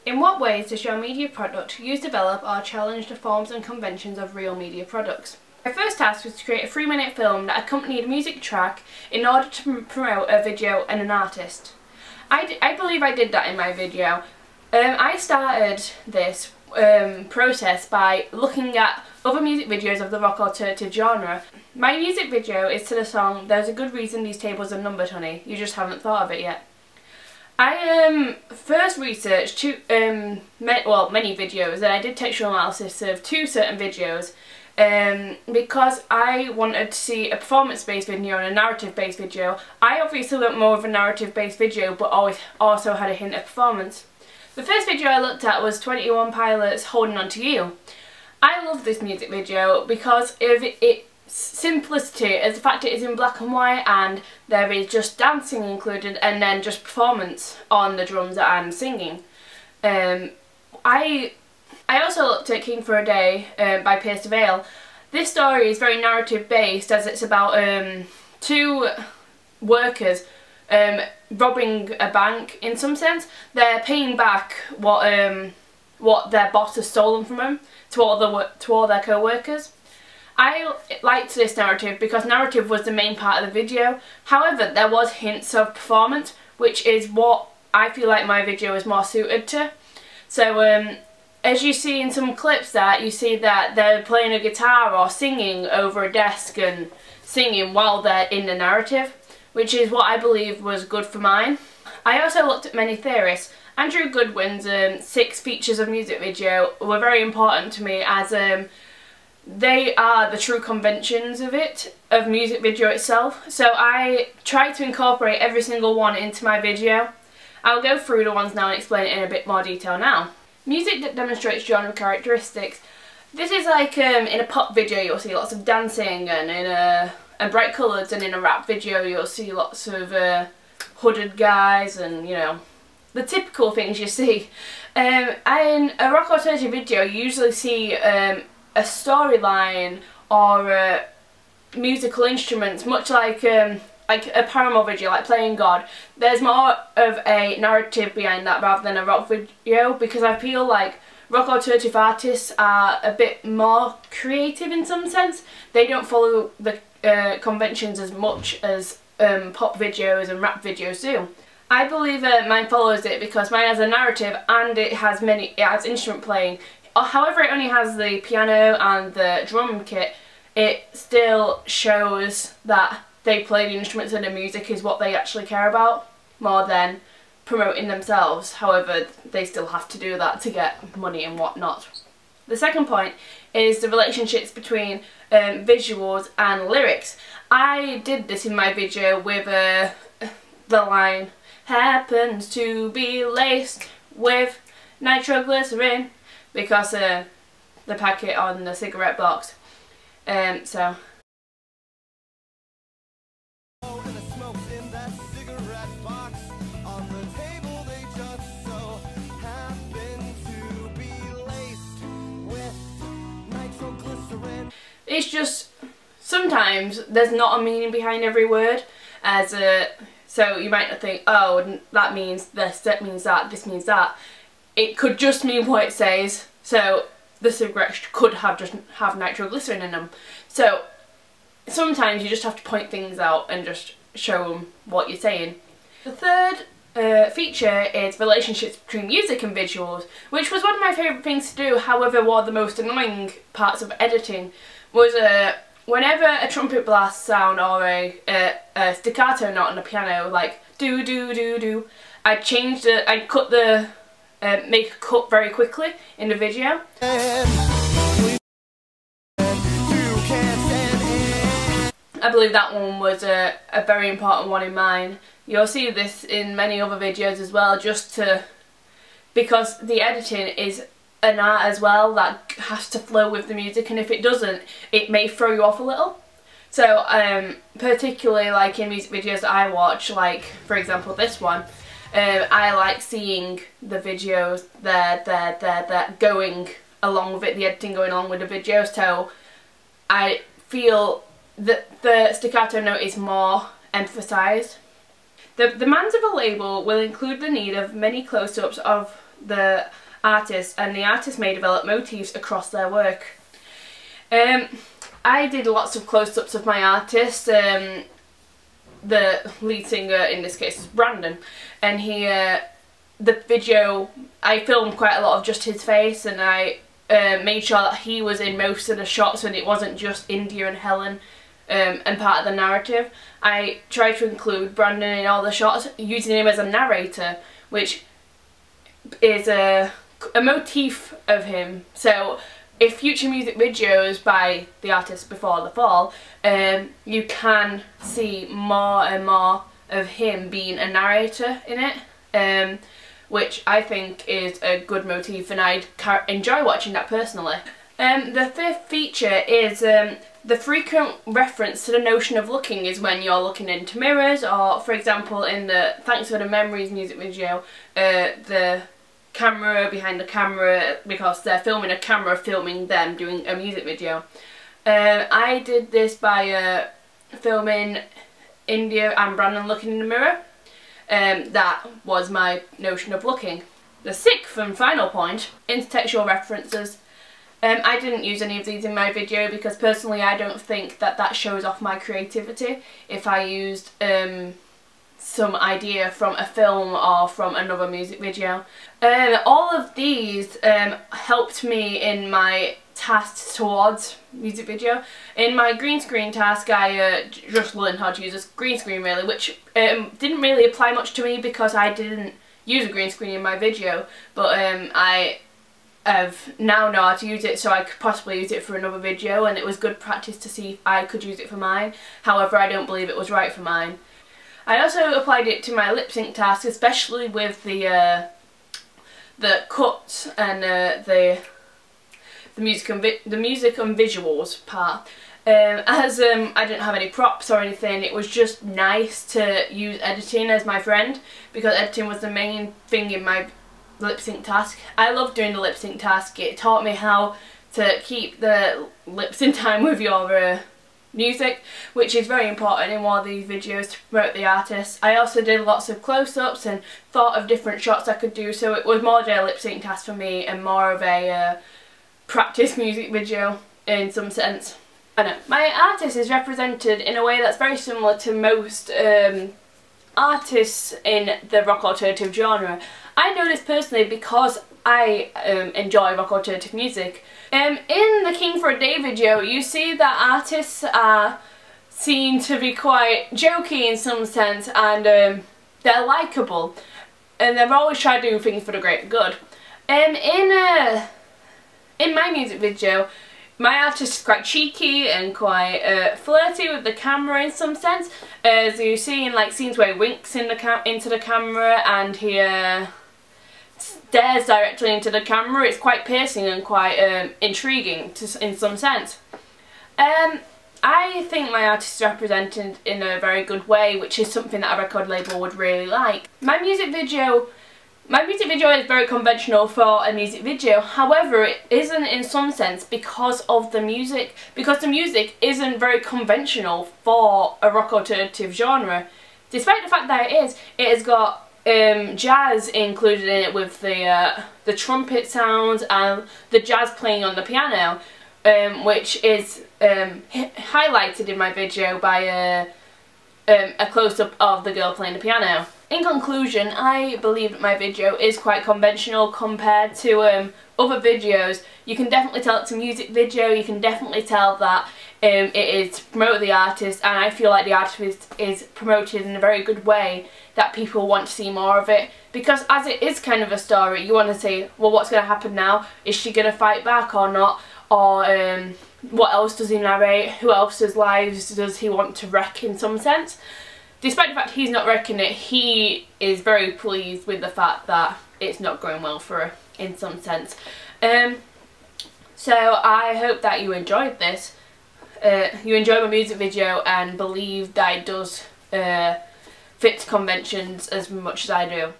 In what ways does your media product use, develop or challenge the forms and conventions of real media products? My first task was to create a 3-minute film that accompanied a music track in order to promote a video and an artist. I believe I did that in my video. I started this process by looking at other music videos of the rock alternative genre. My music video is to the song "There's a Good Reason These Tables Are Numbered, Honey, You Just Haven't Thought of It Yet." I first researched many videos, and I did textual analysis of 2 certain videos because I wanted to see a performance-based video and a narrative-based video. I obviously went more of a narrative-based video, but always also had a hint of performance. The first video I looked at was 21 Pilots' Holding On To You. I love this music video because of its simplicity, as the fact it is in black and white and there is just dancing included and then just performance on the drums and singing. I also looked at King for a Day by Pierce the Veil. This story is very narrative based, as it's about 2 workers robbing a bank. In some sense, they're paying back what their boss has stolen from them to all their co-workers. I liked this narrative because narrative was the main part of the video. However, there was hints of performance, which is what I feel like my video is more suited to. So as you see in some clips that you see that they're playing a guitar or singing over a desk and singing while they're in the narrative, which is what I believe was good for mine. I also looked at many theorists. Andrew Goodwin's 6 features of music video were very important to me, as they are the true conventions of music video itself. So I tried to incorporate every single one into my video. I'll go through the ones now and explain it in a bit more detail now. Music that demonstrates genre characteristics. This is like in a pop video you'll see lots of dancing, and in a bright colours, and in a rap video you'll see lots of hooded guys and, you know, the typical things you see. In a rock alternative video you usually see a storyline or musical instruments, much like a Paramore video, like Playing God. There's more of a narrative behind that rather than a rock video, because I feel like rock alternative artists are a bit more creative in some sense. They don't follow the conventions as much as pop videos and rap videos do. I believe mine follows it because mine has a narrative and it has instrument playing. However, it only has the piano and the drum kit. It still shows that they play the instruments and the music is what they actually care about, more than promoting themselves. However, they still have to do that to get money and whatnot. The second point is the relationships between visuals and lyrics. I did this in my video with the line, "happens to be laced with nitroglycerin," because the packet on the cigarette box. So it's just, sometimes there's not a meaning behind every word, so you might not think, oh, that means this, that means that, this means that. It could just mean what it says, so the cigarettes could have nitroglycerin in them. So sometimes you just have to point things out and just show them what you're saying. The third feature is relationships between music and visuals, which was one of my favourite things to do. However, one of the most annoying parts of editing was whenever a trumpet blast sound or a staccato note on the piano, like do do do do, I'd make a cut very quickly in the video. I believe that one was a very important one in mine. You'll see this in many other videos as well, because the editing is an art as well that has to flow with the music, and if it doesn't, it may throw you off a little. So particularly like in music videos that I watch, like for example this one, I like seeing the videos they're going along with it, the editing going along with the video, so I feel that the staccato note is more emphasised. The demands of a label will include the need of many close-ups of the artist, and the artist may develop motifs across their work. I did lots of close-ups of my artist. The lead singer in this case is Brandon, and the video, I filmed quite a lot of just his face, and I made sure that he was in most of the shots and it wasn't just India and Helen and part of the narrative. I tried to include Brandon in all the shots, using him as a narrator, which is a motif of him. So if future music videos by the artist Before the Fall, you can see more and more of him being a narrator in it, which I think is a good motif, and I'd enjoy watching that personally. The fifth feature is the frequent reference to the notion of looking is when you're looking into mirrors, or for example in the Thanks for the Memories music video, the camera behind the camera, because they're filming a camera filming them doing a music video. I did this by filming India and Brandon looking in the mirror. That was my notion of looking. The sixth and final point, intertextual references. I didn't use any of these in my video because personally I don't think that shows off my creativity if I used some idea from a film or from another music video. All of these helped me in my tasks towards music video. In my green screen task I just learned how to use a green screen really, which didn't really apply much to me because I didn't use a green screen in my video, but I have now know how to use it, so I could possibly use it for another video, and it was good practice to see if I could use it for mine. However, I don't believe it was right for mine. I also applied it to my lip sync task, especially with the cuts and the music and visuals part. As I didn't have any props or anything, it was just nice to use editing as my friend, because editing was the main thing in my lip sync task. I love doing the lip sync task. It taught me how to keep the lips in time with your music, which is very important in one of these videos to promote the artist. I also did lots of close-ups and thought of different shots I could do, so it was more of a lip sync task for me and more of a practice music video in some sense. I know. My artist is represented in a way that's very similar to most artists in the rock alternative genre. I know this personally because I enjoy rock alternative music. In the King for a Day video, you see that artists are seen to be quite jokey in some sense, and they're likeable, and they're always trying to do things for the greater good. In my music video, my artist is quite cheeky and quite flirty with the camera in some sense, as you see in like scenes where he winks into the camera and he stares directly into the camera. It's quite piercing and quite intriguing in some sense. I think my artist is represented in a very good way, which is something that a record label would really like. My music video is very conventional for a music video, however it isn't in some sense because of the music, because the music isn't very conventional for a rock alternative genre. Despite the fact that it has got jazz included in it with the trumpet sounds and the jazz playing on the piano, which is highlighted in my video by a close-up of the girl playing the piano. In conclusion, I believe that my video is quite conventional compared to other videos. You can definitely tell it's a music video, you can definitely tell that it is to promote the artist, and I feel like the artist is promoted in a very good way that people want to see more of it, because as it is kind of a story, you want to say, well, what's going to happen now? Is she going to fight back or not? Or what else does he narrate? Who else's lives does he want to wreck in some sense? Despite the fact he's not wrecking it, he is very pleased with the fact that it's not going well for her in some sense. So I hope that you enjoyed this. You enjoyed my music video and believe that it does fit conventions as much as I do.